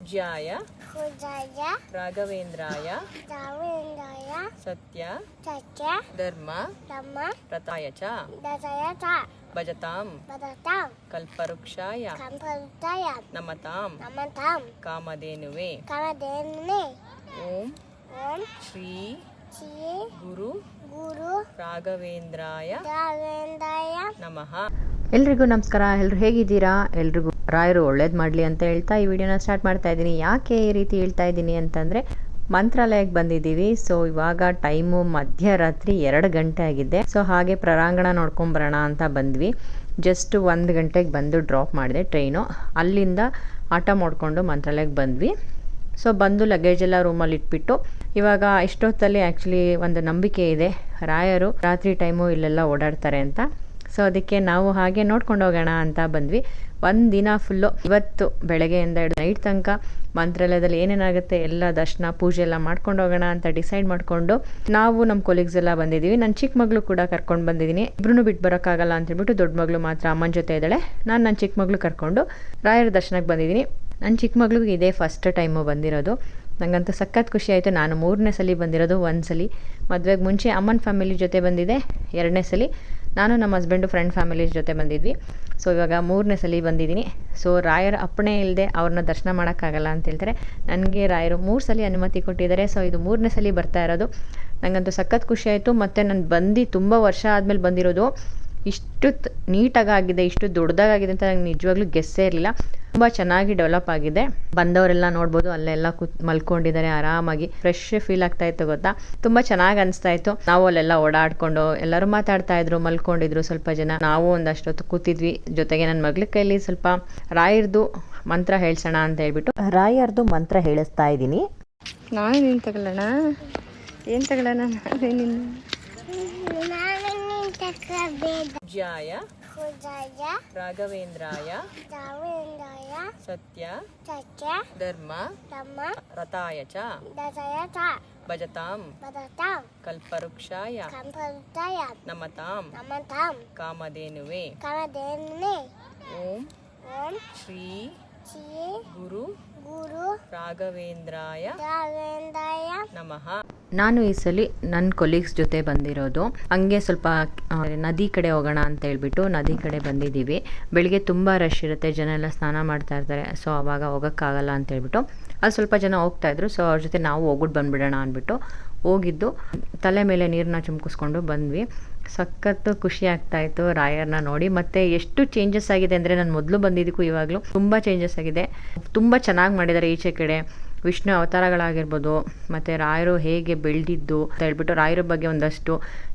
ಪೂಜ್ಯಾಯ ರಾಘವೇಂದ್ರಾಯ ಸತ್ಯ ಧರ್ಮ ರತಾಯ ಚ ಭಜತಾಂ ಕಲ್ಪವೃಕ್ಷಾಯ ನಮತಾಂ ಕಾಮಧೇನುವೆ ಓಂ ಶ್ರೀ ಗುರು ರಾಘವೇಂದ್ರಾಯ ನಮಃ. ಎಲ್ರಿಗೂ ನಮಸ್ಕಾರ. ಎಲ್ಲರೂ ಹೇಗಿದ್ದೀರಾ? ಎಲ್ರಿಗೂ ರಾಯರು ಒಳ್ಳೇದು ಮಾಡಲಿ ಅಂತ ಹೇಳ್ತಾ ಈ ವಿಡಿಯೋನ ಸ್ಟಾರ್ಟ್ ಮಾಡ್ತಾ ಇದ್ದೀನಿ. ಯಾಕೆ ಈ ರೀತಿ ಹೇಳ್ತಾ ಇದ್ದೀನಿ ಅಂತಂದರೆ, ಮಂತ್ರಾಲಯಕ್ಕೆ ಬಂದಿದ್ದೀವಿ. ಸೊ ಇವಾಗ ಟೈಮು ಮಧ್ಯರಾತ್ರಿ 2 ಗಂಟೆ ಆಗಿದೆ. ಸೊ ಹಾಗೆ ಪ್ರಾಂಗಣ ನೋಡ್ಕೊಂಬರೋಣ ಅಂತ ಬಂದ್ವಿ. ಜಸ್ಟ್ 1 ಗಂಟೆಗೆ ಬಂದು ಡ್ರಾಪ್ ಮಾಡಿದೆ ಟ್ರೈನು. ಅಲ್ಲಿಂದ ಆಟೋ ಮಾಡಿಕೊಂಡು ಮಂತ್ರಾಲಯಕ್ಕೆ ಬಂದ್ವಿ. ಸೊ ಬಂದು ಲಗೇಜ್ ಎಲ್ಲ ರೂಮಲ್ಲಿ ಇಟ್ಬಿಟ್ಟು ಇವಾಗ ಇಷ್ಟೊತ್ತಲ್ಲಿ ಆ್ಯಕ್ಚುಲಿ ಒಂದು ನಂಬಿಕೆ ಇದೆ, ರಾಯರು ರಾತ್ರಿ ಟೈಮು ಇಲ್ಲೆಲ್ಲ ಓಡಾಡ್ತಾರೆ ಅಂತ. ಸೊ ಅದಕ್ಕೆ ನಾವು ಹಾಗೆ ನೋಡ್ಕೊಂಡು ಹೋಗೋಣ ಅಂತ ಬಂದ್ವಿ. ಒಂದು ದಿನ ಫುಲ್ಲು, ಇವತ್ತು ಬೆಳಗ್ಗೆಯಿಂದ ಹಿಡಿದು ನೈಟ್ ತನಕ ಮಂತ್ರಾಲಯದಲ್ಲಿ ಏನೇನಾಗುತ್ತೆ ಎಲ್ಲ ದರ್ಶನ ಪೂಜೆ ಎಲ್ಲ ಮಾಡ್ಕೊಂಡು ಹೋಗೋಣ ಅಂತ ಡಿಸೈಡ್ ಮಾಡಿಕೊಂಡು ನಾವು ನಮ್ಮ ಕೊಲೀಗ್ಸ್ ಎಲ್ಲ ಬಂದಿದ್ದೀವಿ. ನನ್ನ ಚಿಕ್ಕ ಮಗಳು ಕೂಡ ಕರ್ಕೊಂಡು ಬಂದಿದ್ದೀನಿ. ಇಬ್ರು ಬಿಟ್ಟು ಬರೋಕ್ಕಾಗಲ್ಲ ಅಂತ ಹೇಳ್ಬಿಟ್ಟು ದೊಡ್ಡ ಮಗಳು ಮಾತ್ರ ಅಮ್ಮನ ಜೊತೆ ಇದ್ದಾಳೆ. ನಾನು ನನ್ನ ಚಿಕ್ಕ ಮಗಳು ಕರ್ಕೊಂಡು ರಾಯರ ದರ್ಶನಕ್ಕೆ ಬಂದಿದ್ದೀನಿ. ನನ್ನ ಚಿಕ್ಕ ಮಗಳಿಗೆ ಇದೇ ಫಸ್ಟ್ ಟೈಮು ಬಂದಿರೋದು. ನನಗಂತೂ ಸಖತ್ ಖುಷಿ ಆಯಿತು. ನಾನು 3ನೇ ಸಲ ಬಂದಿರೋದು. 1 ಸಲ ಮದುವೆಗೆ ಮುಂಚೆ ಅಮ್ಮನ ಫ್ಯಾಮಿಲಿ ಜೊತೆ ಬಂದಿದ್ದೆ, 2ನೇ ಸಲ ನಾನು ನಮ್ಮ ಹಸ್ಬೆಂಡು ಫ್ರೆಂಡ್ ಫ್ಯಾಮಿಲಿ ಜೊತೆ ಬಂದಿದ್ವಿ. ಸೊ ಇವಾಗ 3ನೇ ಸಲ ಬಂದಿದ್ದೀನಿ. ಸೊ ರಾಯರ ಅಪ್ಪಣೆ ಇಲ್ಲದೆ ಅವ್ರನ್ನ ದರ್ಶನ ಮಾಡೋಕ್ಕಾಗಲ್ಲ ಅಂತ ಹೇಳ್ತಾರೆ. ನನಗೆ ರಾಯರು 3 ಸಲ ಅನುಮತಿ ಕೊಟ್ಟಿದ್ದಾರೆ. ಸೊ ಇದು 3ನೇ ಸಲ ಬರ್ತಾ ಇರೋದು. ನನಗಂತೂ ಸಖತ್ ಖುಷಿ ಆಯಿತು. ಮತ್ತು ನಾನು ಬಂದು ತುಂಬ ವರ್ಷ ಆದಮೇಲೆ ಬಂದಿರೋದು. ಇಷ್ಟು ನೀಟಾಗಿದೆ, ಇಷ್ಟು ದೊಡ್ಡದಾಗಿದೆ ಅಂತ ನಂಗೆ ನಿಜವಾಗ್ಲೂ ಗೆಸ್ಸೇ ಇರಲಿಲ್ಲ. ತುಂಬ ಚೆನ್ನಾಗಿ ಡೆವಲಪ್ ಆಗಿದೆ. ಬಂದವರೆಲ್ಲ ನೋಡ್ಬೋದು, ಅಲ್ಲೆಲ್ಲ ಮಲ್ಕೊಂಡಿದ್ದಾರೆ ಆರಾಮಾಗಿ. ಫ್ರೆಶ್ ಫೀಲ್ ಆಗ್ತಾ ಇತ್ತು ಗೊತ್ತಾ. ತುಂಬ ಚೆನ್ನಾಗಿ ಅನಿಸ್ತಾ ಇತ್ತು. ನಾವು ಅಲ್ಲೆಲ್ಲ ಓಡಾಡ್ಕೊಂಡು ಎಲ್ಲರೂ ಮಾತಾಡ್ತಾ ಇದ್ರು, ಮಲ್ಕೊಂಡಿದ್ರು ಸ್ವಲ್ಪ ಜನ. ನಾವು ಒಂದಷ್ಟೊತ್ತು ಕೂತಿದ್ವಿ. ಜೊತೆಗೆ ನನ್ನ ಮಗಳ ಕೈಲಿ ಸ್ವಲ್ಪ ರಾಯರ್ದು ಮಂತ್ರ ಹೇಳ್ಸೋಣ ಅಂತ ಹೇಳ್ಬಿಟ್ಟು ರಾಯರ್ದು ಮಂತ್ರ ಹೇಳಿಸ್ತಾ ಇದ್ದೀನಿ. ನಾನೇನು ತಗೊಳ್ಳೋಣ, ಏನು ತಗೊಳ್ಳೋಣ? ಪೂಜ್ಯಾಯ ರಾಘವೇಂದ್ರಾಯ ಸತ್ಯ ಧರ್ಮ ರತಾಯ ಚ ಭಜತಾಂ ಕಲ್ಪವೃಕ್ಷಾಯ ನಮತಾಂ ಕಾಮಧೇನುವೆ ಓಂ ಶ್ರೀ ಗುರು ರಾಘವೇಂದ್ರಾಯ ನಮಃ. ನಾನು ಈ ಸಲ ನನ್ನ ಕೊಲೀಗ್ಸ್ ಜೊತೆ ಬಂದಿರೋದು. ಹಂಗೆ ಸ್ವಲ್ಪ ನದಿ ಕಡೆ ಹೋಗೋಣ ಅಂತ ಹೇಳ್ಬಿಟ್ಟು ನದಿ ಕಡೆ ಬಂದಿದ್ದೀವಿ. ಬೆಳಿಗ್ಗೆ ತುಂಬ ರಶ್ ಇರುತ್ತೆ, ಜನ ಎಲ್ಲ ಸ್ನಾನ ಮಾಡ್ತಾ ಇರ್ತಾರೆ. ಸೊ ಆವಾಗ ಹೋಗೋಕ್ಕಾಗಲ್ಲ ಅಂತ ಹೇಳ್ಬಿಟ್ಟು ಅಲ್ಲಿ ಸ್ವಲ್ಪ ಜನ ಹೋಗ್ತಾಯಿದ್ರು. ಸೊ ಅವ್ರ ಜೊತೆ ನಾವು ಹೋಗ್ಬಿಟ್ಟು ಬಂದುಬಿಡೋಣ ಅಂದ್ಬಿಟ್ಟು ಹೋಗಿದ್ದು. ತಲೆ ಮೇಲೆ ನೀರನ್ನ ಚುಮ್ಕಿಸ್ಕೊಂಡು ಬಂದ್ವಿ. ಸಖತ್ತು ಖುಷಿ ಆಗ್ತಾಯಿತ್ತು ರಾಯರ್ನ ನೋಡಿ. ಮತ್ತು ಎಷ್ಟು ಚೇಂಜಸ್ ಆಗಿದೆ ಅಂದರೆ, ನಾನು ಮೊದಲು ಬಂದಿದ್ದಕ್ಕೂ ಇವಾಗಲೂ ತುಂಬ ಚೇಂಜಸ್ ಆಗಿದೆ. ತುಂಬ ಚೆನ್ನಾಗಿ ಮಾಡಿದ್ದಾರೆ. ಈಚೆ ಕಡೆ ವಿಷ್ಣು ಅವತಾರಗಳಾಗಿರ್ಬೋದು, ಮತ್ತು ರಾಯರು ಹೇಗೆ ಬೆಳೆದಿದ್ದು ಅಂತ ಹೇಳ್ಬಿಟ್ಟು ರಾಯರ ಬಗ್ಗೆ ಒಂದಷ್ಟು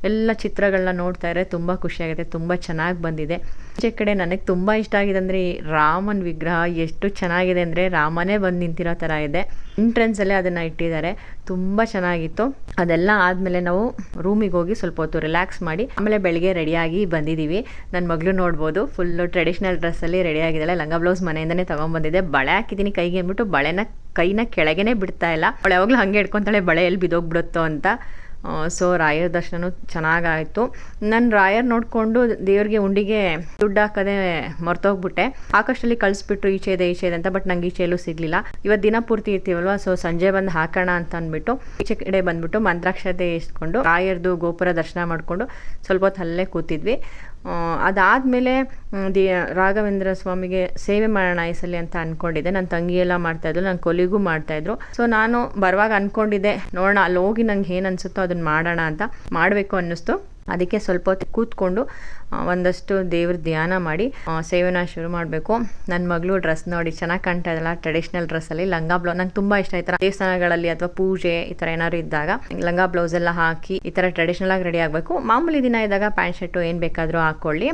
ಎಲ್ಲ ಚಿತ್ರಗಳನ್ನ ನೋಡ್ತಾ ಇದ್ರೆ ತುಂಬ ಖುಷಿಯಾಗುತ್ತೆ. ತುಂಬ ಚೆನ್ನಾಗಿ ಬಂದಿದೆ. ಈಚೆ ಕಡೆ ನನಗೆ ತುಂಬ ಇಷ್ಟ ಆಗಿದೆ ಅಂದರೆ, ಈ ರಾಮನ ವಿಗ್ರಹ ಎಷ್ಟು ಚೆನ್ನಾಗಿದೆ ಅಂದರೆ, ರಾಮನೇ ಬಂದು ನಿಂತಿರೋ ಥರ ಇದೆ. ಎಂಟ್ರೆನ್ಸಲ್ಲೇ ಅದನ್ನು ಇಟ್ಟಿದ್ದಾರೆ. ತುಂಬ ಚೆನ್ನಾಗಿತ್ತು. ಅದೆಲ್ಲ ಆದಮೇಲೆ ನಾವು ರೂಮಿಗೆ ಹೋಗಿ ಸ್ವಲ್ಪ ಹೊತ್ತು ರಿಲ್ಯಾಕ್ಸ್ ಮಾಡಿ ಆಮೇಲೆ ಬೆಳಗ್ಗೆ ರೆಡಿಯಾಗಿ ಬಂದಿದ್ದೀವಿ. ನನ್ನ ಮಗಳು ನೋಡ್ಬೋದು, ಫುಲ್ಲು ಟ್ರೆಡಿಷ್ನಲ್ ಡ್ರೆಸ್ಸಲ್ಲಿ ರೆಡಿ ಆಗಿದ್ದಾಳೆ. ಲಂಗ ಬ್ಲೌಸ್ ಮನೆಯಿಂದನೇ ತೊಗೊಂಬಂದಿದ್ದೆ. ಬಳೆ ಹಾಕಿದ್ದೀನಿ ಕೈಗೆ ಅಂದ್ಬಿಟ್ಟು ಕೈನ ಕೆಳಗೇ ಬಿಡ್ತಾ ಇಲ್ಲ. ಅವಳು ಯಾವಾಗಲೂ ಹಾಗೆ ಹಿಡ್ಕೊತಾಳೆ, ಬಳೆ ಎಲ್ಲಿ ಬಿದ್ದೋಗ್ಬಿಡುತ್ತೋ ಅಂತ. ಸೊ ರಾಯರ ದರ್ಶನ ಚೆನ್ನಾಗಾಯಿತು. ನಾನು ರಾಯರ್ ನೋಡಿಕೊಂಡು ದೇವ್ರಿಗೆ ಉಂಡಿಗೆ ದುಡ್ಡು ಹಾಕೋದೇ ಮರ್ತೋಗ್ಬಿಟ್ಟೆ. ಆಕಾಶದಲ್ಲಿ ಕಳಿಸ್ಬಿಟ್ರು ಈಚೆ ಇದೆ ಅಂತ. ಬಟ್ ನಂಗೆ ಈಚೆ ಎಲ್ಲೂ ಸಿಗಲಿಲ್ಲ. ಇವತ್ತು ದಿನ ಪೂರ್ತಿ ಇರ್ತೀವಲ್ವ, ಸೊ ಸಂಜೆ ಬಂದು ಹಾಕೋಣ ಅಂತ ಅಂದ್ಬಿಟ್ಟು ಈಚೆ ಕಡೆ ಬಂದ್ಬಿಟ್ಟು ಮಂತ್ರಾಕ್ಷತೆ ಇಸ್ಕೊಂಡು ರಾಯರ್ದು ಗೋಪುರ ದರ್ಶನ ಮಾಡಿಕೊಂಡು ಸ್ವಲ್ಪ ಹೊತ್ತು ಅಲ್ಲೇ ಕೂತಿದ್ವಿ. ಅದಾದಮೇಲೆ ರಾಘವೇಂದ್ರ ಸ್ವಾಮಿಗೆ ಸೇವೆ ಮಾಡೋಣ ಈ ಸಲ ಅಂತ ಅಂದ್ಕೊಂಡಿದ್ದೆ. ನನ್ನ ತಂಗಿ ಎಲ್ಲ ಮಾಡ್ತಾಯಿದ್ರು, ನನ್ನ ಕೊಲಿಗೂ ಮಾಡ್ತಾಯಿದ್ರು. ಸೊ ನಾನು ಬರುವಾಗ ಅಂದ್ಕೊಂಡಿದ್ದೆ, ನೋಡೋಣ ಅಲ್ಲಿ ಹೋಗಿ ನಂಗೆ ಏನು ಅನಿಸುತ್ತೋ ಅದನ್ನು ಮಾಡೋಣ ಅಂತ. ಮಾಡಬೇಕು ಅನ್ನಿಸ್ತು. ಅದಕ್ಕೆ ಸ್ವಲ್ಪ ಹೊತ್ತು ಕೂತ್ಕೊಂಡು ಒಂದಷ್ಟು ದೇವ್ರ ಧ್ಯಾನ ಮಾಡಿ ಸೇವೆನ ಶುರು ಮಾಡಬೇಕು. ನನ್ನ ಮಗಳು ಡ್ರೆಸ್ ನೋಡಿ ಚೆನ್ನಾಗಿ ಕಾಣ್ತಾ ಇದ್ದಲ್ಲ, ಟ್ರೆಡಿಷ್ನಲ್ ಡ್ರೆಸ್ಸಲ್ಲಿ ಲಂಗ ಬ್ಲೌಸ್. ನಂಗೆ ತುಂಬ ಇಷ್ಟ. ಈ ಥರ ದೇವಸ್ಥಾನಗಳಲ್ಲಿ ಅಥವಾ ಪೂಜೆ ಈ ಥರ ಏನಾದ್ರು ಇದ್ದಾಗ ಲಂಗ ಬ್ಲೌಸ್ ಎಲ್ಲ ಹಾಕಿ ಈ ಥರ ಟ್ರೆಡಿಷ್ನಲ್ ಆಗಿ ರೆಡಿ ಆಗಬೇಕು. ಮಾಮೂಲಿ ದಿನ ಇದ್ದಾಗ ಪ್ಯಾಂಟ್ ಶರ್ಟು ಏನು ಬೇಕಾದರೂ ಹಾಕ್ಕೊಳ್ಳಿ.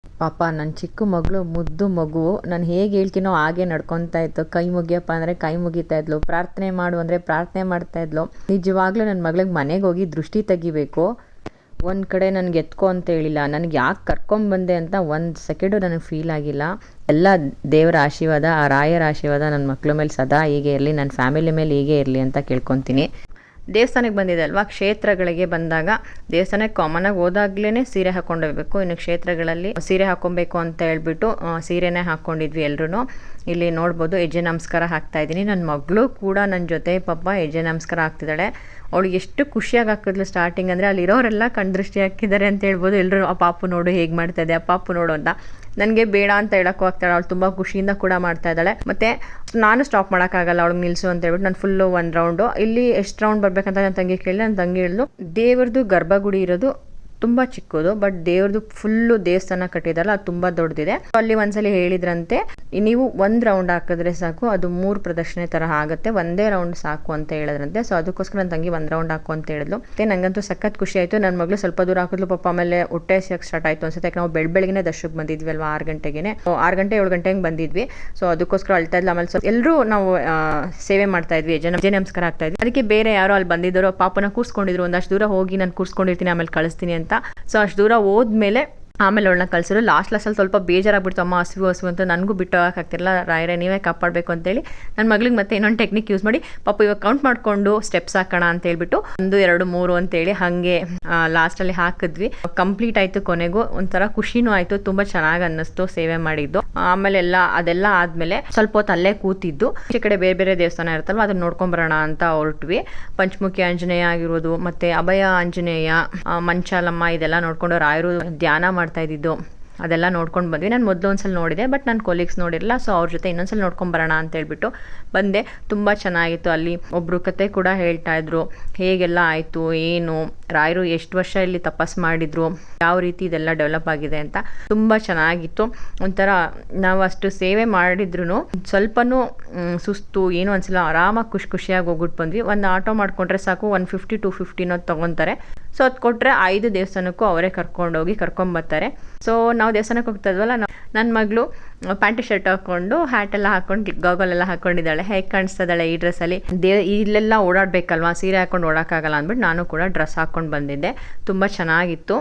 ಪಾಪ ನನ್ನ ಚಿಕ್ಕ ಮಗಳು, ಮುದ್ದು ಮಗು, ನಾನು ಹೇಗೆ ಹೇಳ್ತೀನೋ ಹಾಗೆ ನಡ್ಕೊತಾ ಇತ್ತು. ಕೈ ಮುಗಿಯಪ್ಪ ಅಂದರೆ ಕೈ ಮುಗಿತಾ ಇದ್ಲು, ಪ್ರಾರ್ಥನೆ ಮಾಡು ಅಂದರೆ ಪ್ರಾರ್ಥನೆ ಮಾಡ್ತಾ ಇದ್ಲು. ನಿಜವಾಗ್ಲೂ ನನ್ನ ಮಗಳಿಗೆ ಮನೆಗೆ ಹೋಗಿ ದೃಷ್ಟಿ ತೆಗಿಬೇಕು. ಒಂದು ಕಡೆ ನನಗೆ ಎತ್ಕೊ ಅಂತ ಹೇಳಿಲ್ಲ, ನನಗೆ ಯಾಕೆ ಕರ್ಕೊಂಬಂದೆ ಅಂತ 1 ಸೆಕೆಂಡು ನನಗೆ ಫೀಲ್ ಆಗಿಲ್ಲ. ಎಲ್ಲ ದೇವರ ಆಶೀರ್ವಾದ, ಆ ರಾಯರ ಆಶೀರ್ವಾದ ನನ್ನ ಮಕ್ಕಳ ಮೇಲೆ ಸದಾ ಹೀಗೆ ಇರಲಿ, ನನ್ನ ಫ್ಯಾಮಿಲಿ ಮೇಲೆ ಹೀಗೆ ಇರಲಿ ಅಂತ ಕೇಳ್ಕೊತೀನಿ. ದೇವಸ್ಥಾನಕ್ಕೆ ಬಂದಿದೆ ಅಲ್ವಾ, ಕ್ಷೇತ್ರಗಳಿಗೆ ಬಂದಾಗ ದೇವಸ್ಥಾನಕ್ಕೆ ಕಾಮನಾಗಿ ಹೋದಾಗ್ಲೇ ಸೀರೆ ಹಾಕ್ಕೊಂಡು ಹೋಗಬೇಕು. ಇನ್ನು ಕ್ಷೇತ್ರಗಳಲ್ಲಿ ಸೀರೆ ಹಾಕ್ಕೊಬೇಕು ಅಂತ ಹೇಳ್ಬಿಟ್ಟು ಸೀರೆನೇ ಹಾಕ್ಕೊಂಡಿದ್ವಿ ಎಲ್ಲರೂ. ಇಲ್ಲಿ ನೋಡ್ಬೋದು ಹೆಜ್ಜೆ ನಮಸ್ಕಾರ ಹಾಕ್ತಾ ಇದ್ದೀನಿ. ನನ್ನ ಮಗಳು ಕೂಡ ನನ್ನ ಜೊತೆ ಪಾಪ ಹೆಜ್ಜೆ ನಮಸ್ಕಾರ ಹಾಕ್ತಿದ್ದಾಳೆ. ಅವಳಿಗೆ ಎಷ್ಟು ಖುಷಿಯಾಗಿ ಹಾಕಿದ್ಲು ಸ್ಟಾರ್ಟಿಂಗ್ ಅಂದರೆ ಅಲ್ಲಿರೋರೆಲ್ಲ ಕಣ್ದೃಷ್ಟಿ ಹಾಕಿದ್ದಾರೆ ಅಂತ ಹೇಳ್ಬೋದು. ಎಲ್ಲರೂ ಆ ಪಾಪು ನೋಡು ಹೇಗೆ ಮಾಡ್ತಾ ಇದೆ, ಆ ಪಾಪು ನೋಡು ಅಂತ. ನನಗೆ ಬೇಡ ಅಂತ ಹೇಳೋಕ್ಕೂ ಆಗ್ತಾಳೆ. ಅವಳು ತುಂಬ ಖುಷಿಯಿಂದ ಕೂಡ ಮಾಡ್ತಾ ಇದ್ದಾಳೆ. ಮತ್ತು ನಾನು ಸ್ಟಾಪ್ ಮಾಡೋಕ್ಕಾಗಲ್ಲ ಅವಳಿಗೆ ನಿಲ್ಲಿಸು ಅಂತ ಹೇಳ್ಬಿಟ್ಟು ನಾನು ಫುಲ್ಲು 1 ರೌಂಡು ಇಲ್ಲಿ ಎಷ್ಟು ರೌಂಡ್ ಬರಬೇಕಂತ ನನ್ನ ತಂಗಿ ಕೇಳಿ ನನ್ನ ತಂಗಿ ಹೇಳಿದ್ಲು. ದೇವ್ರದ್ದು ಗರ್ಭಗುಡಿ ಇರೋದು ತುಂಬ ಚಿಕ್ಕದು, ಬಟ್ ದೇವ್ರದ್ದು ಫುಲ್ಲು ದೇವಸ್ಥಾನ ಕಟ್ಟಿದಾರಲ್ಲ ಅದು ತುಂಬ ದೊಡ್ಡದಿದೆ. ಅಲ್ಲಿ ಒಂದ್ಸಲಿ ಹೇಳಿದ್ರಂತೆ ನೀವು 1 ರೌಂಡ್ ಹಾಕಿದ್ರೆ ಸಾಕು, ಅದು 3 ಪ್ರದಕ್ಷಿಣೆ ಥರ ಆಗುತ್ತೆ, 1 ರೌಂಡ್ ಸಾಕು ಅಂತ ಹೇಳಿದ್ರಂತೆ. ಸೊ ಅದಕ್ಕೋಸ್ಕರ ನನ್ನ ತಂಗಿ 1 ರೌಂಡ್ ಹಾಕು ಅಂತ ಹೇಳಿದ್ಲು. ಮತ್ತೆ ನನಗಂತೂ ಸಖತ್ ಖುಷಿ ಆಯಿತು. ನನ್ನ ಮಗಳು ಸ್ವಲ್ಪ ದೂರ ಹಾಕಿದ್ಲು ಪಾಪ. ಆಮೇಲೆ ಹೊಟ್ಟೆ ಹಸಿಯೋಕ್ಕೆ ಸ್ಟಾರ್ಟ್ ಆಯಿತು ಅನ್ಸುತ್ತೆ. ಯಾಕೆ ನಾವು ಬೆಳಗ್ಗೆನೇ ದರ್ಶನಕ್ಕೆ ಬಂದಿದ್ವಿ ಅಲ್ವಾ, 6 ಗಂಟೆಗೆ 6 ಗಂಟೆ 7 ಗಂಟೆಗೆ ಬಂದಿದ್ವಿ. ಸೊ ಅದಕ್ಕೋಸ್ಕರ ಅಳ್ತಾ ಇದ್ಲು. ಆಮೇಲೆ ಎಲ್ಲರೂ ನಾವು ಸೇವೆ ಮಾಡ್ತಾ ಇದ್ವಿ, ಹೆಜ್ಜೆ ನಮಸ್ಕಾರ ಆಗ್ತಾ ಇದ್ವಿ. ಅದಕ್ಕೆ ಬೇರೆ ಯಾರೋ ಅಲ್ಲಿ ಬಂದಿದ್ದರು, ಪಾಪನ ಕೂರಿಸ್ಕೊಂಡಿದ್ರು. ಒಂದಷ್ಟು ದೂರ ಹೋಗಿ ನಾನು ಕೂರಿಸ್ಕೊಂಡಿರ್ತೀನಿ ಆಮೇಲೆ ಕಳಿಸ್ತೀನಿ ಅಂತ. ಸೊ ಅಷ್ಟು ದೂರ ಹೋದ್ಮೇಲೆ ಆಮೇಲೆ ಅವಳನ್ನ ಕಳಿಸಿದ್ರು. ಲಾಸ್ಟಲ್ಲಿ ಸ್ವಲ್ಪ ಬೇಜಾರಾಗ್ಬಿಡ್ತು. ಅಮ್ಮ ಹಸಿವು ಅಂತ ನನಗೂ ಬಿಟ್ಟು ಹೋಗೋಕ್ಕಾಗ್ತಿರಲ್ಲ, ರಾಯರೇ ನೀವೇ ಕಾಪಾಡಬೇಕು ಅಂತೇಳಿ ನನ್ನ ಮಗಳಿಗೆ ಮತ್ತೆ ಇನ್ನೊಂದು ಟೆಕ್ನಿಕ್ ಯೂಸ್ ಮಾಡಿ ಪಾಪ ಇವಾಗ ಕೌಂಟ್ ಮಾಡಿಕೊಂಡು ಸ್ಟೆಪ್ಸ್ ಹಾಕೋಣ ಅಂತ ಹೇಳ್ಬಿಟ್ಟು 1 2 3 ಅಂತೇಳಿ ಹಾಗೆ ಲಾಸ್ಟಲ್ಲಿ ಹಾಕಿದ್ವಿ. ಕಂಪ್ಲೀಟ್ ಆಯಿತು. ಕೊನೆಗೂ ಒಂಥರ ಖುಷಿನೂ ಆಯಿತು, ತುಂಬ ಚೆನ್ನಾಗಿ ಅನ್ನಿಸ್ತು ಸೇವೆ ಮಾಡಿದ್ದು. ಆಮೇಲೆ ಅದೆಲ್ಲ ಆದಮೇಲೆ ಸ್ವಲ್ಪ ಹೊತ್ತು ಅಲ್ಲೇ ಕೂತಿದ್ದು. ಈ ಕಡೆ ಬೇರೆ ಬೇರೆ ದೇವಸ್ಥಾನ ಇರುತ್ತಲ್ವ ಅದನ್ನ ನೋಡ್ಕೊಂಬರೋಣ ಅಂತ ಹೊರಟ್ವಿ. ಪಂಚಮುಖಿ ಆಂಜನೇಯ ಆಗಿರ್ಬೋದು, ಮತ್ತು ಅಭಯ ಆಂಜನೇಯ, ಮಂಚಾಲಮ್ಮ ಇದೆಲ್ಲ ನೋಡ್ಕೊಂಡು ರಾಯರು ಧ್ಯಾನ ಮಾಡ್ತಾ ಇದ್ದಿದ್ದು ಅದೆಲ್ಲ ನೋಡ್ಕೊಂಡು ಬಂದ್ವಿ. ನಾನು ಮೊದಲು ಒಂದ್ಸಲ ನೋಡಿದೆ, ಬಟ್ ನನ್ನ ಕೊಲೀಗ್ಸ್ ನೋಡಿರಲಿಲ್ಲ. ಸೊ ಅವ್ರ ಜೊತೆ ಇನ್ನೊಂದ್ಸಲ ನೋಡ್ಕೊಂಬರೋಣ ಅಂತ ಹೇಳ್ಬಿಟ್ಟು ಬಂದೆ. ತುಂಬ ಚೆನ್ನಾಗಿತ್ತು. ಅಲ್ಲಿ ಒಬ್ಬರು ಕತೆ ಕೂಡ ಹೇಳ್ತಾ ಇದ್ರು, ಹೇಗೆಲ್ಲ ಆಯಿತು ಏನು, ರಾಯರು ಎಷ್ಟು ವರ್ಷ ಇಲ್ಲಿ ತಪಸ್ ಮಾಡಿದ್ರು, ಯಾವ ರೀತಿ ಇದೆಲ್ಲ ಡೆವಲಪ್ ಆಗಿದೆ ಅಂತ. ತುಂಬ ಚೆನ್ನಾಗಿತ್ತು. ಒಂಥರ ನಾವು ಅಷ್ಟು ಸೇವೆ ಮಾಡಿದ್ರು ಸ್ವಲ್ಪನೂ ಸುಸ್ತು ಏನೂ ಅನಿಸಿಲ್ಲ. ಆರಾಮಾಗಿ ಖುಷಿಯಾಗಿ ಹೋಗ್ಬಿಟ್ಟು ಬಂದ್ವಿ. ಒಂದು ಆಟೋ ಮಾಡ್ಕೊಂಡ್ರೆ ಸಾಕು 150 250 ತೊಗೊತಾರೆ. ಸೊ ಅದು ಕೊಟ್ಟರೆ 5 ದೇವಸ್ಥಾನಕ್ಕೂ ಅವರೇ ಕರ್ಕೊಂಡೋಗಿ ಕರ್ಕೊಂಬರ್ತಾರೆ. ಸೊ ನಾವು ದೇವಸ್ಥಾನಕ್ಕೆ ಹೋಗ್ತಾ ಇದ್ವಲ್ಲ, ನನ್ನ ಮಗಳು ಪ್ಯಾಂಟ್ ಶರ್ಟ್ ಹಾಕ್ಕೊಂಡು ಹ್ಯಾಟೆಲ್ಲ ಹಾಕ್ಕೊಂಡು ಗಾಗಲೆಲ್ಲ ಹಾಕ್ಕೊಂಡಿದ್ದಾಳೆ. ಹೇಗೆ ಕಾಣಿಸ್ತಿದ್ದಾಳೆ ಈ ಡ್ರೆಸ್ಸಲ್ಲಿ. ಇಲ್ಲೆಲ್ಲ ಓಡಾಡಬೇಕಲ್ವಾ, ಸೀರೆ ಹಾಕ್ಕೊಂಡು ಓಡೋಕ್ಕಾಗಲ್ಲ ಅಂದ್ಬಿಟ್ಟು ನಾನು ಕೂಡ ಡ್ರೆಸ್ ಹಾಕ್ಕೊಂಡು ಬಂದಿದ್ದೆ. ತುಂಬ ಚೆನ್ನಾಗಿತ್ತು.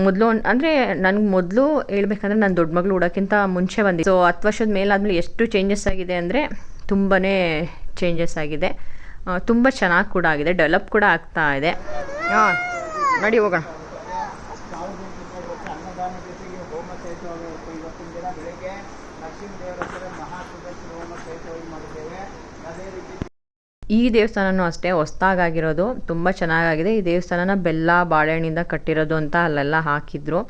ಮೊದಲು ಅಂದರೆ ನನಗೆ ಮೊದಲು ಹೇಳ್ಬೇಕಂದ್ರೆ ನನ್ನ ದೊಡ್ಡ ಮಗಳು ಓಡೋಕ್ಕಿಂತ ಮುಂಚೆ ಬಂದಿದ್ದು. ಸೊ 10 ವರ್ಷದ ಮೇಲಾದ್ಮೇಲೆ ಎಷ್ಟು ಚೇಂಜಸ್ ಆಗಿದೆ ಅಂದರೆ ತುಂಬಾ ಚೇಂಜಸ್ ಆಗಿದೆ. ತುಂಬ ಚೆನ್ನಾಗಿ ಕೂಡ ಆಗಿದೆ, ಡೆವಲಪ್ ಕೂಡ ಆಗ್ತಾ ಇದೆ. ನಡಿ ಹೋಗೋಣ. ಈ ದೇವಸ್ಥಾನನೂ ಅಷ್ಟೇ ಹೊಸದಾಗಿರೋದು, ತುಂಬ ಚೆನ್ನಾಗಾಗಿದೆ. ಈ ದೇವಸ್ಥಾನನ ಬೆಲ್ಲ ಬಾಳೆಹಣ್ಣಿಂದ ಕಟ್ಟಿರೋದು ಅಂತ ಅಲ್ಲೆಲ್ಲ ಹಾಕಿದ್ರು.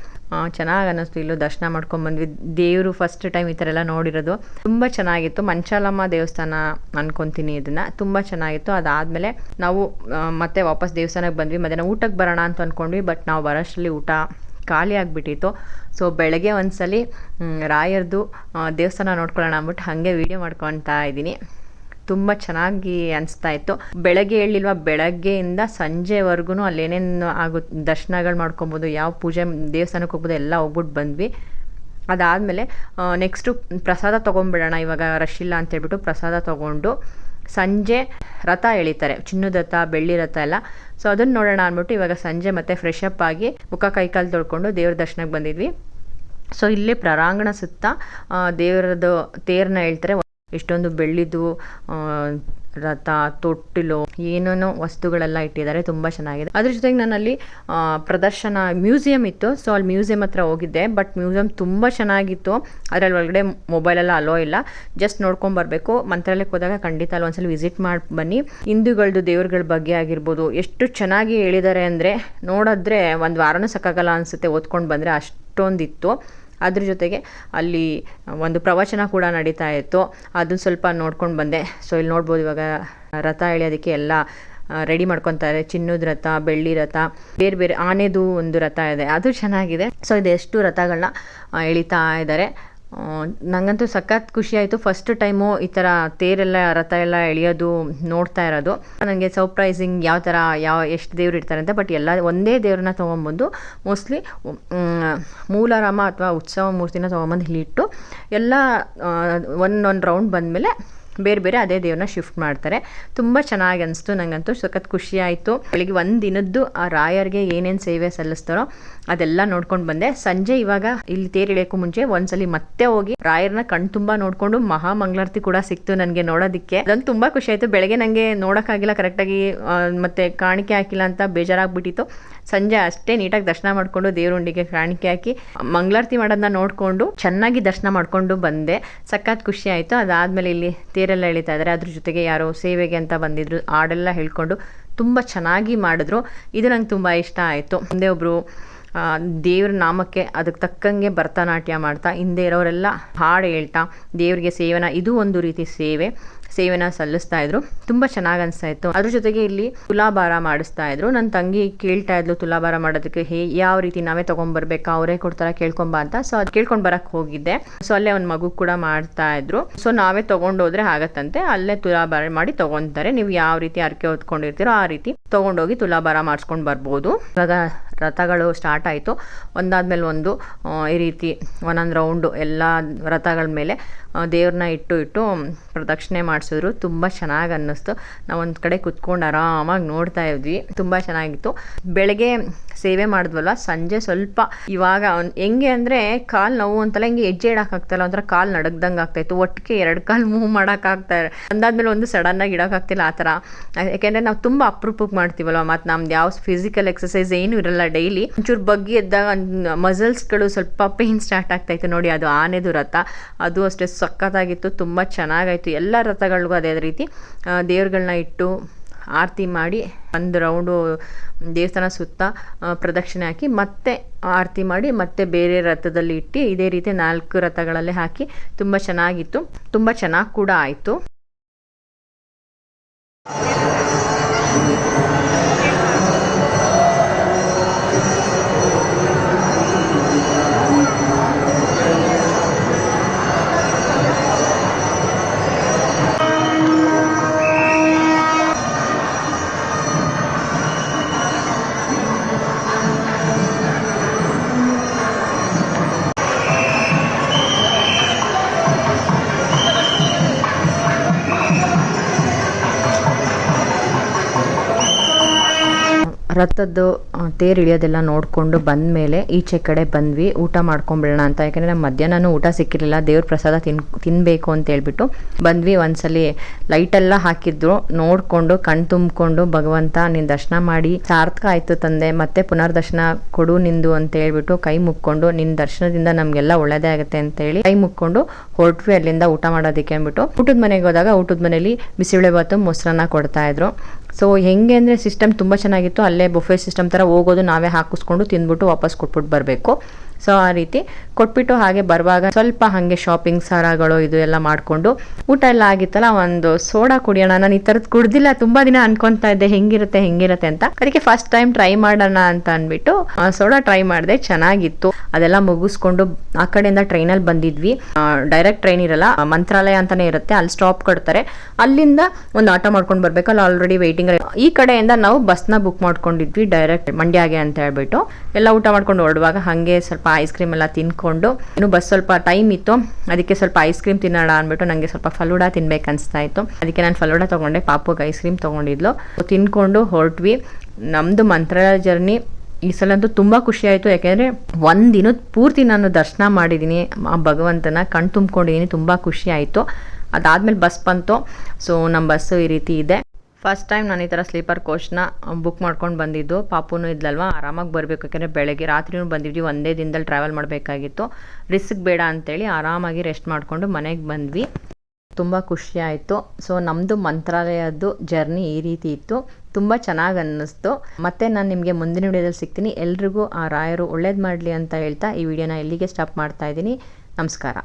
ಚೆನ್ನಾಗಿ ಅನ್ನಿಸ್ತು. ಇಲ್ಲೂ ದರ್ಶನ ಮಾಡ್ಕೊಂಡ್ಬಂದ್ವಿ. ದೇವರು ಫಸ್ಟ್ ಟೈಮ್ ಈ ಥರ ಎಲ್ಲ ನೋಡಿರೋದು. ತುಂಬ ಚೆನ್ನಾಗಿತ್ತು. ಮಂಚಾಲಮ್ಮ ದೇವಸ್ಥಾನ ಅನ್ಕೊತೀನಿ ಇದನ್ನು. ತುಂಬ ಚೆನ್ನಾಗಿತ್ತು. ಅದಾದಮೇಲೆ ನಾವು ಮತ್ತೆ ವಾಪಸ್ ದೇವಸ್ಥಾನಕ್ಕೆ ಬಂದ್ವಿ. ಮಧ್ಯಾಹ್ನ ಊಟಕ್ಕೆ ಬರೋಣ ಅಂತ ಅಂದ್ಕೊಂಡ್ವಿ, ಬಟ್ ನಾವು ಬರೋಷ್ಟರಲ್ಲಿ ಊಟ ಖಾಲಿ ಆಗಿಬಿಟ್ಟಿತ್ತು. ಸೊ ಬೆಳಗ್ಗೆ ಒಂದ್ಸಲಿ ರಾಯರ್ದು ದೇವಸ್ಥಾನ ನೋಡ್ಕೊಳ್ಳೋಣ ಅಂದ್ಬಿಟ್ಟು ಹಾಗೆ ವೀಡಿಯೋ ಮಾಡ್ಕೊತಾ ಇದ್ದೀನಿ. ತುಂಬ ಚೆನ್ನಾಗಿ ಅನಿಸ್ತಾ ಇತ್ತು. ಬೆಳಗ್ಗೆ ಹೇಳಿಲ್ವ, ಬೆಳಗ್ಗೆಯಿಂದ ಸಂಜೆವರೆಗೂ ಅಲ್ಲೇನೇನು ದರ್ಶನಗಳು ಮಾಡ್ಕೊಬೋದು, ಯಾವ ಪೂಜೆ ದೇವಸ್ಥಾನಕ್ಕೆ ಹೋಗ್ಬೋದು ಎಲ್ಲ ಹೋಗ್ಬಿಟ್ಟು ಬಂದ್ವಿ. ಅದಾದಮೇಲೆ ನೆಕ್ಸ್ಟು ಪ್ರಸಾದ ತೊಗೊಂಡ್ಬಿಡೋಣ, ಇವಾಗ ರಶ್ ಇಲ್ಲ ಅಂತೇಳ್ಬಿಟ್ಟು ಪ್ರಸಾದ ತೊಗೊಂಡು ಸಂಜೆ ರಥ ಎಳಿತಾರೆ, ಚಿನ್ನದ ರಥ ಬೆಳ್ಳಿ ರಥ ಎಲ್ಲ. ಸೊ ಅದನ್ನು ನೋಡೋಣ ಅಂದ್ಬಿಟ್ಟು ಇವಾಗ ಸಂಜೆ ಮತ್ತೆ ಫ್ರೆಶ್ ಅಪ್ ಆಗಿ ಮುಖ ಕೈಕಾಲು ತೊಳ್ಕೊಂಡು ದೇವ್ರ ದರ್ಶನಕ್ಕೆ ಬಂದಿದ್ವಿ. ಸೊ ಇಲ್ಲೇ ಪ್ರಾಂಗಣ ಸುತ್ತ ದೇವರದ್ದು ತೇರನ್ನ ಹೇಳ್ತಾರೆ. ಎಷ್ಟೊಂದು ಬೆಳ್ಳಿದು ರಥ, ತೊಟ್ಟಿಲು, ಏನೇನೋ ವಸ್ತುಗಳೆಲ್ಲ ಇಟ್ಟಿದ್ದಾರೆ. ತುಂಬ ಚೆನ್ನಾಗಿದೆ. ಅದ್ರ ಜೊತೆಗೆ ನನ್ನಲ್ಲಿ ಪ್ರದರ್ಶನ ಮ್ಯೂಸಿಯಂ ಇತ್ತು. ಸೊ ಅಲ್ಲಿ ಮ್ಯೂಸಿಯಂ ಹತ್ರ ಹೋಗಿದ್ದೆ, ಬಟ್ ಮ್ಯೂಸಿಯಂ ತುಂಬ ಚೆನ್ನಾಗಿತ್ತು. ಅದರಲ್ಲಿ ಒಳಗಡೆ ಮೊಬೈಲೆಲ್ಲ ಅಲೋ ಇಲ್ಲ, ಜಸ್ಟ್ ನೋಡ್ಕೊಂಬರ್ಬೇಕು. ಮಂತ್ರಾಲಯಕ್ಕೆ ಹೋದಾಗ ಖಂಡಿತ ಅಲ್ಲಿ ಒಂದ್ಸಲ ವಿಸಿಟ್ ಮಾಡಿ ಬನ್ನಿ. ಹಿಂದೂಗಳದ್ದು ದೇವ್ರಗಳ ಬಗ್ಗೆ ಆಗಿರ್ಬೋದು ಎಷ್ಟು ಚೆನ್ನಾಗಿ ಹೇಳಿದ್ದಾರೆ ಅಂದರೆ ನೋಡಿದ್ರೆ ಒಂದು ವಾರನೂ ಸಾಕಾಗಲ್ಲ ಅನಿಸುತ್ತೆ ಓದ್ಕೊಂಡು ಬಂದರೆ, ಅಷ್ಟೊಂದಿತ್ತು. ಅದ್ರ ಜೊತೆಗೆ ಅಲ್ಲಿ ಒಂದು ಪ್ರವಚನ ಕೂಡ ನಡೀತಾ ಇತ್ತು, ಅದನ್ನು ಸ್ವಲ್ಪ ನೋಡ್ಕೊಂಡು ಬಂದೆ. ಸೊ ಇಲ್ಲಿ ನೋಡ್ಬೋದು ಇವಾಗ ರಥ ಎಳೆಯೋದಕ್ಕೆ ಎಲ್ಲ ರೆಡಿ ಮಾಡ್ಕೊತಾರೆ. ಚಿನ್ನದ ರಥ, ಬೆಳ್ಳಿ ರಥ, ಬೇರೆ ಬೇರೆ ಆನೆದು ಒಂದು ರಥ ಇದೆ, ಅದು ಚೆನ್ನಾಗಿದೆ. ಸೊ ಇದೆಷ್ಟು ರಥಗಳನ್ನ ಎಳಿತಾ ಇದ್ದಾರೆ. ನನಗಂತೂ ಸಖತ್ ಖುಷಿ ಆಯಿತು. ಫಸ್ಟ್ ಟೈಮು ಈ ಥರ ತೇರೆಲ್ಲ ರಥ ಎಲ್ಲ ಎಳೆಯೋದು ನೋಡ್ತಾ ಇರೋದು. ನನಗೆ ಸರ್ಪ್ರೈಸಿಂಗ್ ಯಾವ ಥರ ಎಷ್ಟು ದೇವ್ರು ಇರ್ತಾರೆ ಅಂತ. ಬಟ್ ಎಲ್ಲ ಒಂದೇ ದೇವ್ರನ್ನ ತೊಗೊಂಬಂದು ಮೋಸ್ಟ್ಲಿ ಮೂಲರಾಮ ಅಥವಾ ಉತ್ಸವ ಮೂರ್ತಿನ ತೊಗೊಂಬಂದು ಇಲ್ಲಿಟ್ಟು ಎಲ್ಲ ಒಂದೊಂದು ರೌಂಡ್ ಬಂದಮೇಲೆ ಬೇರೆ ಬೇರೆ ಅದೇ ದೇವ್ರನ್ನ ಶಿಫ್ಟ್ ಮಾಡ್ತಾರೆ. ತುಂಬ ಚೆನ್ನಾಗಿ ಅನಿಸ್ತು. ನನಗಂತೂ ಸಖತ್ ಖುಷಿ ಆಯಿತು. ಬೆಳಿಗ್ಗೆ ಒಂದು ದಿನದ್ದು ಆ ರಾಯರಿಗೆ ಏನೇನು ಸೇವೆ ಸಲ್ಲಿಸ್ತಾರೋ ಅದೆಲ್ಲ ನೋಡ್ಕೊಂಡು ಬಂದೆ. ಸಂಜೆ ಇವಾಗ ಇಲ್ಲಿ ತೇರು ಇಳಿಯೋಕ್ಕೂ ಮುಂಚೆ ಒಂದ್ಸಲಿ ಮತ್ತೆ ಹೋಗಿ ರಾಯರ್ನ ಕಣ್ ತುಂಬಾ ನೋಡ್ಕೊಂಡು ಮಹಾಮಂಗಳಾರತಿ ಕೂಡ ಸಿಕ್ತು ನನಗೆ ನೋಡೋದಕ್ಕೆ. ಅದಂತೂ ತುಂಬಾ ಖುಷಿ ಆಯ್ತು. ಬೆಳಗ್ಗೆ ನನಗೆ ನೋಡೋಕ್ಕಾಗಿಲ್ಲ ಕರೆಕ್ಟಾಗಿ, ಮತ್ತೆ ಕಾಣಿಕೆ ಹಾಕಿಲ್ಲ ಅಂತ ಬೇಜಾರಾಗ್ಬಿಟ್ಟಿತ್ತು. ಸಂಜೆ ಅಷ್ಟೇ ನೀಟಾಗಿ ದರ್ಶನ ಮಾಡಿಕೊಂಡು ದೇವರುಂಡಿಗೆ ಕಾಣಿಕೆ ಹಾಕಿ ಮಂಗಳಾರತಿ ಮಾಡೋದನ್ನ ನೋಡಿಕೊಂಡು ಚೆನ್ನಾಗಿ ದರ್ಶನ ಮಾಡಿಕೊಂಡು ಬಂದೆ. ಸಖತ್ ಖುಷಿ ಆಯಿತು. ಅದಾದಮೇಲೆ ಇಲ್ಲಿ ತೇರೆಲ್ಲ ಎಳಿತಾ ಇದ್ದಾರೆ, ಅದ್ರ ಜೊತೆಗೆ ಯಾರೋ ಸೇವೆಗೆ ಅಂತ ಬಂದಿದ್ರು, ಹಾಡೆಲ್ಲ ಹೇಳ್ಕೊಂಡು ತುಂಬ ಚೆನ್ನಾಗಿ ಮಾಡಿದ್ರು. ಇದು ನಂಗೆ ತುಂಬ ಇಷ್ಟ ಆಯಿತು. ಮುಂದೆ ಒಬ್ಬರು ದೇವ್ರ ನಾಮಕ್ಕೆ ಅದಕ್ಕೆ ತಕ್ಕಂಗೆ ಭರತನಾಟ್ಯ ಮಾಡ್ತಾ, ಹಿಂದೆ ಇರೋರೆಲ್ಲ ಹಾಡು ಹೇಳ್ತಾ ದೇವರಿಗೆ ಸೇವೆನ, ಇದು ಒಂದು ರೀತಿ ಸೇವೆನ ಸಲ್ಲಿಸ್ತಾ ಇದ್ರು. ತುಂಬ ಚೆನ್ನಾಗಿ ಅನಿಸ್ತಾ ಇತ್ತು. ಅದ್ರ ಜೊತೆಗೆ ಇಲ್ಲಿ ತುಲಾಭಾರ ಮಾಡಿಸ್ತಾ ಇದ್ರು. ನನ್ನ ತಂಗಿ ಕೇಳ್ತಾ ಇದ್ಲು ತುಲಾಭಾರ ಮಾಡೋದಕ್ಕೆ ಯಾವ ರೀತಿ ನಾವೇ ತೊಗೊಂಡ್ಬರ್ಬೇಕಾ, ಅವರೇ ಕೊಡ್ತಾರ ಕೇಳ್ಕೊಂಬ ಅಂತ. ಸೊ ಅದು ಕೇಳ್ಕೊಂಡು ಬರಕ್ಕೆ ಹೋಗಿದ್ದೆ. ಸೊ ಅಲ್ಲೇ ಒಂದು ಮಗು ಕೂಡ ಮಾಡ್ತಾ ಇದ್ರು. ಸೊ ನಾವೇ ತೊಗೊಂಡೋದ್ರೆ ಆಗತ್ತಂತೆ, ಅಲ್ಲೇ ತುಲಾಭಾರ ಮಾಡಿ ತೊಗೊತಾರೆ. ನೀವು ಯಾವ ರೀತಿ ಅರ್ಕೆ ಹೊತ್ಕೊಂಡಿರ್ತೀರೋ ಆ ರೀತಿ ತೊಗೊಂಡೋಗಿ ತುಲಾಭಾರ ಮಾಡಿಸ್ಕೊಂಡು ಬರ್ಬೋದು. ಇವಾಗ ರಥಗಳು ಸ್ಟಾರ್ಟ್ ಆಯಿತು, ಒಂದಾದ್ಮೇಲೆ ಒಂದು ಈ ರೀತಿ ಒಂದೊಂದು ರೌಂಡು ಎಲ್ಲ ರಥಗಳ ಮೇಲೆ ದೇವ್ರನ್ನ ಇಟ್ಟು ಪ್ರದಕ್ಷಿಣೆ ಮಾಡಿಸಿದ್ರು. ತುಂಬ ಚೆನ್ನಾಗಿ ಅನ್ನಿಸ್ತು. ನಾವು ಒಂದು ಕಡೆ ಕುತ್ಕೊಂಡು ಆರಾಮಾಗಿ ನೋಡ್ತಾ ಇದ್ವಿ. ತುಂಬ ಚೆನ್ನಾಗಿತ್ತು. ಬೆಳಗ್ಗೆ ಸೇವೆ ಮಾಡಿದ್ವಲ್ಲ, ಸಂಜೆ ಸ್ವಲ್ಪ ಇವಾಗ ಹೆಂಗೆ ಅಂದರೆ ಕಾಲು ನೋವು ಅಂತಲ್ಲ, ಹಿಂಗೆ ಹೆಜ್ಜೆ ಇಡೋಕ್ಕಾಗ್ತಾಯಿಲ್ಲ, ಒಂಥರ ಕಾಲು ನಡಗ್ದಂಗೆ ಆಗ್ತಾಯಿತ್ತು. ಒಟ್ಟಿಗೆ 2 ಕಾಲು ಮೂವ್ ಮಾಡೋಕ್ಕಾಗ್ತಾರೆ, ಒಂದಾದ್ಮೇಲೆ ಒಂದು ಸಡನ್ನಾಗಿ ಇಡೋಕ್ಕಾಗ್ತಿಲ್ಲ ಆ ಥರ. ಯಾಕೆಂದರೆ ನಾವು ತುಂಬ ಅಪ್ರೂಪಕ್ಕೆ ಮಾಡ್ತೀವಲ್ವ, ಮತ್ತು ನಮ್ದು ಯಾವ ಫಿಸಿಕಲ್ ಎಕ್ಸಸೈಸ್ ಏನೂ ಇರಲ್ಲ. ಡೈಲಿ ಒಂಚೂರು ಬಗ್ಗೆ ಎದ್ದಾಗ ಮಸಲ್ಸ್ಗಳು ಸ್ವಲ್ಪ ಪೇನ್ ಸ್ಟಾರ್ಟ್ ಆಗ್ತಾಯಿತ್ತು ನೋಡಿ. ಅದು ಆನೆದು ರಥ, ಅದು ಅಷ್ಟೇ ಸಖತ್ತಾಗಿತ್ತು. ತುಂಬ ಚೆನ್ನಾಗಾಯಿತು. ಎಲ್ಲ ರಥಗಳಿಗೂ ಅದೇ ರೀತಿ ದೇವ್ರುಗಳನ್ನ ಇಟ್ಟು ಆರತಿ ಮಾಡಿ ಒಂದು ರೌಂಡು ದೇವಸ್ಥಾನ ಸುತ್ತ ಪ್ರದಕ್ಷಿಣೆ ಹಾಕಿ ಮತ್ತೆ ಆರತಿ ಮಾಡಿ ಮತ್ತೆ ಬೇರೆ ರಥದಲ್ಲಿ ಇಟ್ಟು ಇದೇ ರೀತಿ 4 ರಥಗಳಲ್ಲೇ ಹಾಕಿ ತುಂಬ ಚೆನ್ನಾಗಿತ್ತು. ತುಂಬ ಚೆನ್ನಾಗಿ ಕೂಡ ಆಯಿತು. ರಥದ್ದು ತೇರು ಇಳಿಯೋದೆಲ್ಲ ನೋಡಿಕೊಂಡು ಬಂದಮೇಲೆ ಈಚೆ ಕಡೆ ಬಂದ್ವಿ ಊಟ ಮಾಡ್ಕೊಂಬಿಡೋಣ ಅಂತ. ಯಾಕೆಂದರೆ ನಮ್ಮ ಮಧ್ಯಾಹ್ನನೂ ಊಟ ಸಿಕ್ಕಿರಲಿಲ್ಲ, ದೇವ್ರ ಪ್ರಸಾದ ತಿನ್ನಬೇಕು ಅಂತ ಹೇಳ್ಬಿಟ್ಟು ಬಂದ್ವಿ. ಒಂದ್ಸಲಿ ಲೈಟೆಲ್ಲ ಹಾಕಿದ್ರು, ನೋಡಿಕೊಂಡು ಕಣ್ ತುಂಬಿಕೊಂಡು ಭಗವಂತ ನಿನ್ನ ದರ್ಶನ ಮಾಡಿ ಸಾರ್ಥಕ ಆಯಿತು ತಂದೆ, ಮತ್ತೆ ಪುನರ್ದರ್ಶನ ಕೊಡು ನಿಂದು ಅಂತ ಹೇಳ್ಬಿಟ್ಟು ಕೈ ಮುಕ್ಕೊಂಡು, ನಿನ್ನ ದರ್ಶನದಿಂದ ನಮಗೆಲ್ಲ ಒಳ್ಳೇದೇ ಆಗುತ್ತೆ ಅಂತೇಳಿ ಕೈ ಮುಕ್ಕೊಂಡು ಹೊರಟ್ವಿ ಅಲ್ಲಿಂದ ಊಟ ಮಾಡೋದಕ್ಕೆ ಅಂದ್ಬಿಟ್ಟು. ಊಟದ ಮನೆಗೆ ಹೋದಾಗ ಊಟದ ಮನೇಲಿ ಬಿಸಿಬೇಳೆಭಾತು ಮೊಸರನ್ನ ಕೊಡ್ತಾಯಿದ್ರು. ಸೊ ಹೆಂಗೆ ಅಂದರೆ ಸಿಸ್ಟಮ್ ತುಂಬ ಚೆನ್ನಾಗಿತ್ತು. ಅಲ್ಲೇ ಬುಫೆ ಸಿಸ್ಟಮ್ ಥರ ಹೋಗೋದು, ನಾವೇ ಹಾಕಿಸ್ಕೊಂಡು ತಿಂದ್ಬಿಟ್ಟು ವಾಪಸ್ ಕೊಟ್ಬಿಟ್ಟು ಬರಬೇಕು. ಸೊ ಆ ರೀತಿ ಕೊಟ್ಬಿಟ್ಟು ಹಾಗೆ ಬರುವಾಗ ಸ್ವಲ್ಪ ಹಾಗೆ ಶಾಪಿಂಗ್ ಸರಗಳು ಇದು ಎಲ್ಲ ಮಾಡಿಕೊಂಡು ಊಟ ಎಲ್ಲ ಆಗಿತ್ತಲ್ಲ, ಒಂದು ಸೋಡಾ ಕುಡಿಯೋಣ. ನಾನು ಈ ಥರದ್ದು ಕುಡ್ದಿಲ್ಲ, ತುಂಬ ದಿನ ಅನ್ಕೊತಾ ಇದ್ದೆ ಹೆಂಗಿರುತ್ತೆ ಅಂತ. ಅದಕ್ಕೆ ಫಸ್ಟ್ ಟೈಮ್ ಟ್ರೈ ಮಾಡೋಣ ಅಂತ ಅಂದ್ಬಿಟ್ಟು ಸೋಡಾ ಟ್ರೈ ಮಾಡಿದೆ, ಚೆನ್ನಾಗಿತ್ತು. ಅದೆಲ್ಲ ಮುಗಿಸ್ಕೊಂಡು ಆ ಕಡೆಯಿಂದ ಟ್ರೈನಲ್ಲಿ ಬಂದಿದ್ವಿ. ಡೈರೆಕ್ಟ್ ಟ್ರೈನ್ ಇರಲ್ಲ, ಮಂತ್ರಾಲಯ ಅಂತಾನೆ ಇರುತ್ತೆ, ಅಲ್ಲಿ ಸ್ಟಾಪ್ ಕೊಡ್ತಾರೆ. ಅಲ್ಲಿಂದ ಒಂದು ಆಟೋ ಮಾಡ್ಕೊಂಡು ಬರ್ಬೇಕು, ಅಲ್ಲಿ ಆಲ್ರೆಡಿ ವೇಟಿಂಗ್. ಈ ಕಡೆಯಿಂದ ನಾವು ಬಸ್ನ ಬುಕ್ ಮಾಡ್ಕೊಂಡಿದ್ವಿ ಡೈರೆಕ್ಟ್ ಮಂಡ್ಯಗೆ ಅಂತ ಹೇಳ್ಬಿಟ್ಟು. ಎಲ್ಲ ಊಟ ಮಾಡ್ಕೊಂಡು ಹೊರಡುವಾಗ ಹಾಗೆ ಸ್ವಲ್ಪ ಐಸ್ ಕ್ರೀಮ್ ಎಲ್ಲ ತಿನ್ಕೊಂಡು, ಇನ್ನು ಬಸ್ ಸ್ವಲ್ಪ ಟೈಮ್ ಇತ್ತು, ಅದಕ್ಕೆ ಸ್ವಲ್ಪ ಐಸ್ ಕ್ರೀಮ್ ತಿನ್ನೋಣ ಅಂದ್ಬಿಟ್ಟು ನನಗೆ ಸ್ವಲ್ಪ ಫಲೂಡಾ ತಿನ್ಬೇಕು ಅನಿಸ್ತಾ ಇತ್ತು. ಅದಕ್ಕೆ ನಾನು ಫಲೂಡಾ ತೊಗೊಂಡೆ, ಪಾಪುಗೆ ಐಸ್ ಕ್ರೀಮ್ ತೊಗೊಂಡಿದ್ಲು. ತಿನ್ಕೊಂಡು ಹೊರಟ್ವಿ. ನಮ್ಮದು ಮಂತ್ರಾಲಯ ಜರ್ನಿ ಈ ಸಲ ಅಂತೂ ತುಂಬ ಖುಷಿ ಆಯಿತು. ಯಾಕೆಂದರೆ ಒಂದು ದಿನದ ಪೂರ್ತಿ ನಾನು ದರ್ಶನ ಮಾಡಿದ್ದೀನಿ, ಆ ಭಗವಂತನ ಕಣ್ ತುಂಬ್ಕೊಂಡಿದ್ದೀನಿ. ತುಂಬ ಖುಷಿ ಆಯಿತು. ಅದಾದಮೇಲೆ ಬಸ್ ಬಂತು. ಸೊ ನಮ್ಮ ಬಸ್ಸು ಈ ರೀತಿ ಇದೆ. ಫಸ್ಟ್ ಟೈಮ್ ನಾನು ಈ ಥರ ಸ್ಲೀಪರ್ ಕೋಚ್ನ ಬುಕ್ ಮಾಡ್ಕೊಂಡು ಬಂದಿದ್ದು. ಪಾಪುನೂ ಇದ್ಲಲ್ವ, ಆರಾಮಾಗಿ ಬರಬೇಕು. ಯಾಕೆಂದರೆ ಬೆಳಗ್ಗೆ ರಾತ್ರಿನೂ ಬಂದಿದ್ವಿ, ಒಂದೇ ದಿನದಲ್ಲಿ ಟ್ರಾವೆಲ್ ಮಾಡಬೇಕಾಗಿತ್ತು. ರಿಸ್ಕ್ ಬೇಡ ಅಂತೇಳಿ ಆರಾಮಾಗಿ ರೆಸ್ಟ್ ಮಾಡಿಕೊಂಡು ಮನೆಗೆ ಬಂದ್ವಿ. ತುಂಬ ಖುಷಿ ಆಯಿತು. ಸೊ ನಮ್ಮದು ಮಂತ್ರಾಲಯದ್ದು ಜರ್ನಿ ಈ ರೀತಿ ಇತ್ತು. ತುಂಬ ಚೆನ್ನಾಗಿ ಅನ್ನಿಸ್ತು. ಮತ್ತು ನಾನು ನಿಮಗೆ ಮುಂದಿನ ವಿಡಿಯೋದಲ್ಲಿ ಸಿಗ್ತೀನಿ. ಎಲ್ರಿಗೂ ಆ ರಾಯರು ಒಳ್ಳೇದು ಮಾಡಲಿ ಅಂತ ಹೇಳ್ತಾ ಈ ವಿಡಿಯೋನ ಇಲ್ಲಿಗೆ ಸ್ಟಾಪ್ ಮಾಡ್ತಾ ಇದ್ದೀನಿ. ನಮಸ್ಕಾರ.